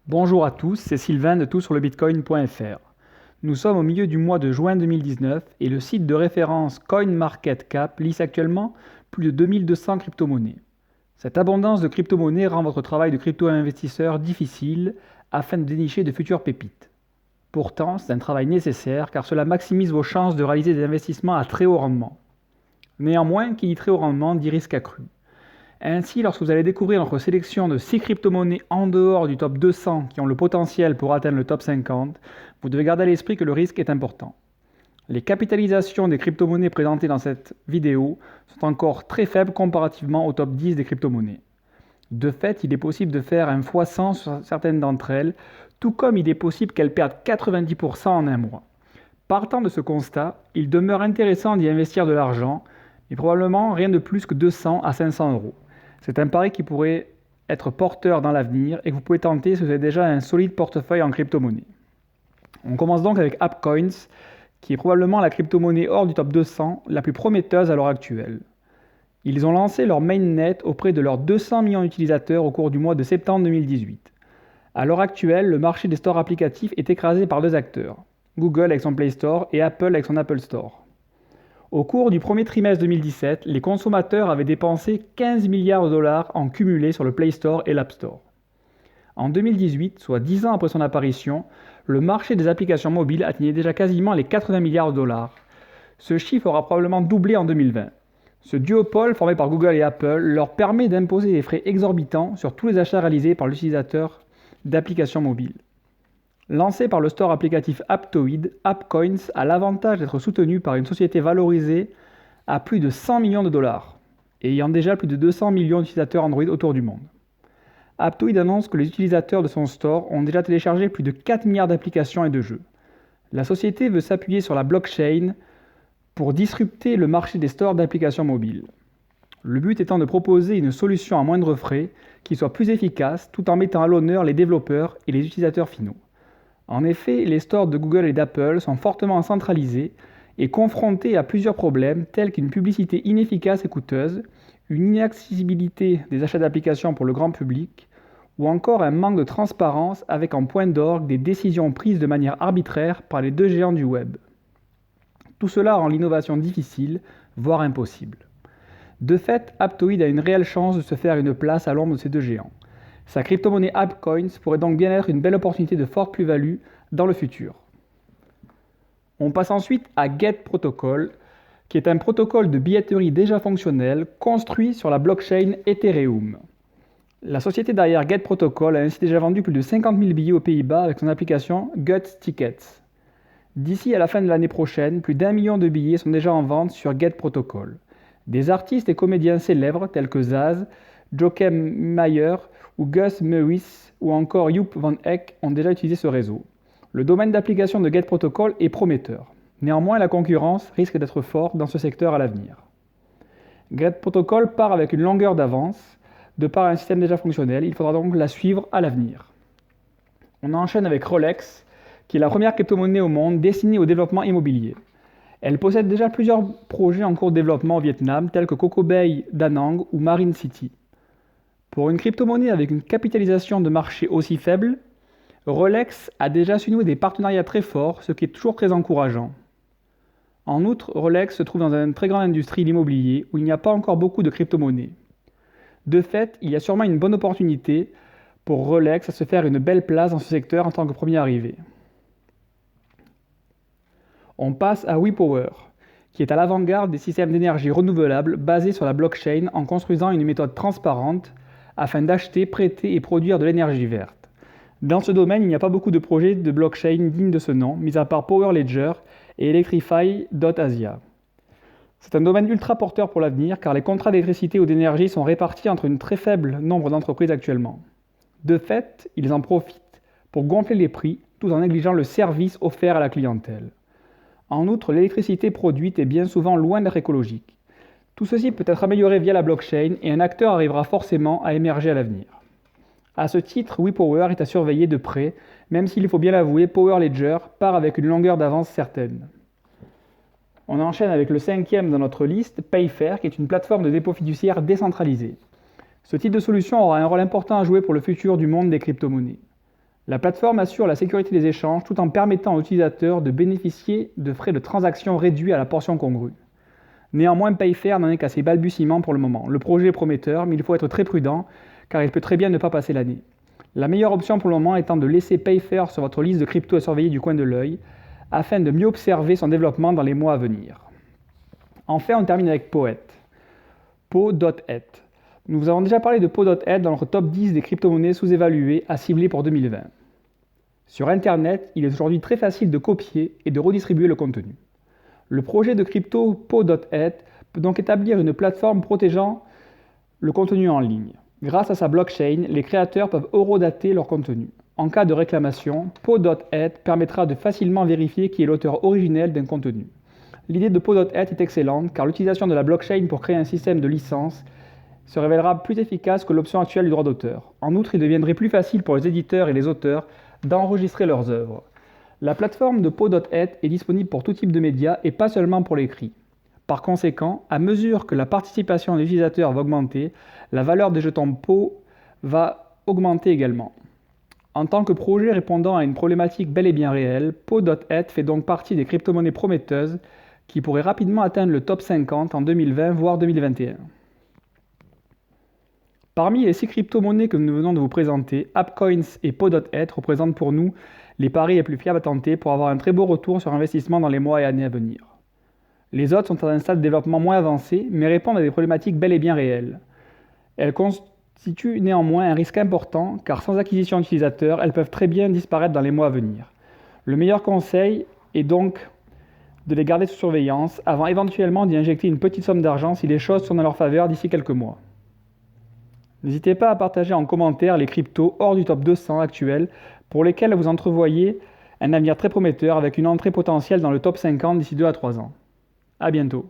Bonjour à tous, c'est Sylvain de toutsurlebitcoin.fr. Nous sommes au milieu du mois de juin 2019 et le site de référence CoinMarketCap liste actuellement plus de 2200 crypto-monnaies. Cette abondance de crypto-monnaies rend votre travail de crypto-investisseur difficile afin de dénicher de futures pépites. Pourtant, c'est un travail nécessaire car cela maximise vos chances de réaliser des investissements à très haut rendement. Néanmoins, qui dit très haut rendement dit risque accru. Ainsi, lorsque vous allez découvrir notre sélection de 6 crypto-monnaies en dehors du top 200 qui ont le potentiel pour atteindre le top 50, vous devez garder à l'esprit que le risque est important. Les capitalisations des crypto-monnaies présentées dans cette vidéo sont encore très faibles comparativement au top 10 des crypto-monnaies. De fait, il est possible de faire un x100 sur certaines d'entre elles, tout comme il est possible qu'elles perdent 90% en un mois. Partant de ce constat, il demeure intéressant d'y investir de l'argent, et probablement rien de plus que 200 à 500 euros. C'est un pari qui pourrait être porteur dans l'avenir et que vous pouvez tenter si vous avez déjà un solide portefeuille en crypto-monnaie. On commence donc avec AppCoins, qui est probablement la crypto-monnaie hors du top 200 la plus prometteuse à l'heure actuelle. Ils ont lancé leur mainnet auprès de leurs 200 millions d'utilisateurs au cours du mois de septembre 2018. À l'heure actuelle, le marché des stores applicatifs est écrasé par deux acteurs, Google avec son Play Store et Apple avec son Apple Store. Au cours du premier trimestre 2017, les consommateurs avaient dépensé 15 milliards de dollars en cumulé sur le Play Store et l'App Store. En 2018, soit 10 ans après son apparition, le marché des applications mobiles atteignait déjà quasiment les 80 milliards de dollars. Ce chiffre aura probablement doublé en 2020. Ce duopole formé par Google et Apple leur permet d'imposer des frais exorbitants sur tous les achats réalisés par l'utilisateur d'applications mobiles. Lancé par le store applicatif Aptoide, AppCoins a l'avantage d'être soutenu par une société valorisée à plus de 100 millions de dollars et ayant déjà plus de 200 millions d'utilisateurs Android autour du monde. Aptoide annonce que les utilisateurs de son store ont déjà téléchargé plus de 4 milliards d'applications et de jeux. La société veut s'appuyer sur la blockchain pour disrupter le marché des stores d'applications mobiles. Le but étant de proposer une solution à moindre frais qui soit plus efficace tout en mettant à l'honneur les développeurs et les utilisateurs finaux. En effet, les stores de Google et d'Apple sont fortement centralisés et confrontés à plusieurs problèmes tels qu'une publicité inefficace et coûteuse, une inaccessibilité des achats d'applications pour le grand public, ou encore un manque de transparence avec en point d'orgue des décisions prises de manière arbitraire par les deux géants du web. Tout cela rend l'innovation difficile, voire impossible. De fait, Aptoide a une réelle chance de se faire une place à l'ombre de ces deux géants. Sa crypto-monnaie AppCoins pourrait donc bien être une belle opportunité de forte plus-value dans le futur. On passe ensuite à Get Protocol, qui est un protocole de billetterie déjà fonctionnel construit sur la blockchain Ethereum. La société derrière Get Protocol a ainsi déjà vendu plus de 50 000 billets aux Pays-Bas avec son application Guts Tickets. D'ici à la fin de l'année prochaine, plus d'1 million de billets sont déjà en vente sur Get Protocol. Des artistes et comédiens célèbres tels que Zaz, Joachim Mayer ou Gus Meeuwis ou encore Joep van Eck ont déjà utilisé ce réseau. Le domaine d'application de Get Protocol est prometteur. Néanmoins, la concurrence risque d'être forte dans ce secteur à l'avenir. Get Protocol part avec une longueur d'avance. De par un système déjà fonctionnel, il faudra donc la suivre à l'avenir. On enchaîne avec Rolex, qui est la première crypto-monnaie au monde destinée au développement immobilier. Elle possède déjà plusieurs projets en cours de développement au Vietnam, tels que Coco Bay, Da Nang ou Marine City. Pour une crypto-monnaie avec une capitalisation de marché aussi faible, Rolex a déjà su nouer des partenariats très forts, ce qui est toujours très encourageant. En outre, Rolex se trouve dans une très grande industrie, l'immobilier, où il n'y a pas encore beaucoup de crypto-monnaies. De fait, il y a sûrement une bonne opportunité pour Rolex à se faire une belle place dans ce secteur en tant que premier arrivé. On passe à WePower, qui est à l'avant-garde des systèmes d'énergie renouvelable basés sur la blockchain en construisant une méthode transparente afin d'acheter, prêter et produire de l'énergie verte. Dans ce domaine, il n'y a pas beaucoup de projets de blockchain dignes de ce nom, mis à part Powerledger et Electrify.Asia. C'est un domaine ultra porteur pour l'avenir car les contrats d'électricité ou d'énergie sont répartis entre un très faible nombre d'entreprises actuellement. De fait, ils en profitent pour gonfler les prix tout en négligeant le service offert à la clientèle. En outre, l'électricité produite est bien souvent loin d'être écologique. Tout ceci peut être amélioré via la blockchain et un acteur arrivera forcément à émerger à l'avenir. À ce titre, WePower est à surveiller de près, même s'il faut bien l'avouer, Powerledger part avec une longueur d'avance certaine. On enchaîne avec le cinquième dans notre liste, Payfair, qui est une plateforme de dépôt fiduciaire décentralisée. Ce type de solution aura un rôle important à jouer pour le futur du monde des crypto-monnaies. La plateforme assure la sécurité des échanges tout en permettant aux utilisateurs de bénéficier de frais de transaction réduits à la portion congrue. Néanmoins, Payfair n'en est qu'à ses balbutiements pour le moment. Le projet est prometteur, mais il faut être très prudent, car il peut très bien ne pas passer l'année. La meilleure option pour le moment étant de laisser Payfair sur votre liste de crypto à surveiller du coin de l'œil, afin de mieux observer son développement dans les mois à venir. Enfin, on termine avec Poet. Po.et. Nous vous avons déjà parlé de Po.et dans notre top 10 des crypto-monnaies sous-évaluées à cibler pour 2020. Sur Internet, il est aujourd'hui très facile de copier et de redistribuer le contenu. Le projet de crypto Po.et peut donc établir une plateforme protégeant le contenu en ligne. Grâce à sa blockchain, les créateurs peuvent horodater leur contenu. En cas de réclamation, Po.et permettra de facilement vérifier qui est l'auteur originel d'un contenu. L'idée de Po.et est excellente car l'utilisation de la blockchain pour créer un système de licence se révélera plus efficace que l'option actuelle du droit d'auteur. En outre, il deviendrait plus facile pour les éditeurs et les auteurs d'enregistrer leurs œuvres. La plateforme de Po.et est disponible pour tout type de médias et pas seulement pour l'écrit. Par conséquent, à mesure que la participation des utilisateurs va augmenter, la valeur des jetons Po va augmenter également. En tant que projet répondant à une problématique bel et bien réelle, Po.et fait donc partie des crypto-monnaies prometteuses qui pourraient rapidement atteindre le top 50 en 2020 voire 2021. Parmi les 6 crypto-monnaies que nous venons de vous présenter, Appcoins et Po.et représentent pour nous les paris les plus fiables à tenter pour avoir un très beau retour sur investissement dans les mois et années à venir. Les autres sont à un stade de développement moins avancé, mais répondent à des problématiques bel et bien réelles. Elles constituent néanmoins un risque important, car sans acquisition d'utilisateurs, elles peuvent très bien disparaître dans les mois à venir. Le meilleur conseil est donc de les garder sous surveillance, avant éventuellement d'y injecter une petite somme d'argent si les choses sont dans leur faveur d'ici quelques mois. N'hésitez pas à partager en commentaire les cryptos hors du top 200 actuel, pour lesquels vous entrevoyez un avenir très prometteur avec une entrée potentielle dans le top 50 d'ici 2 à 3 ans. À bientôt.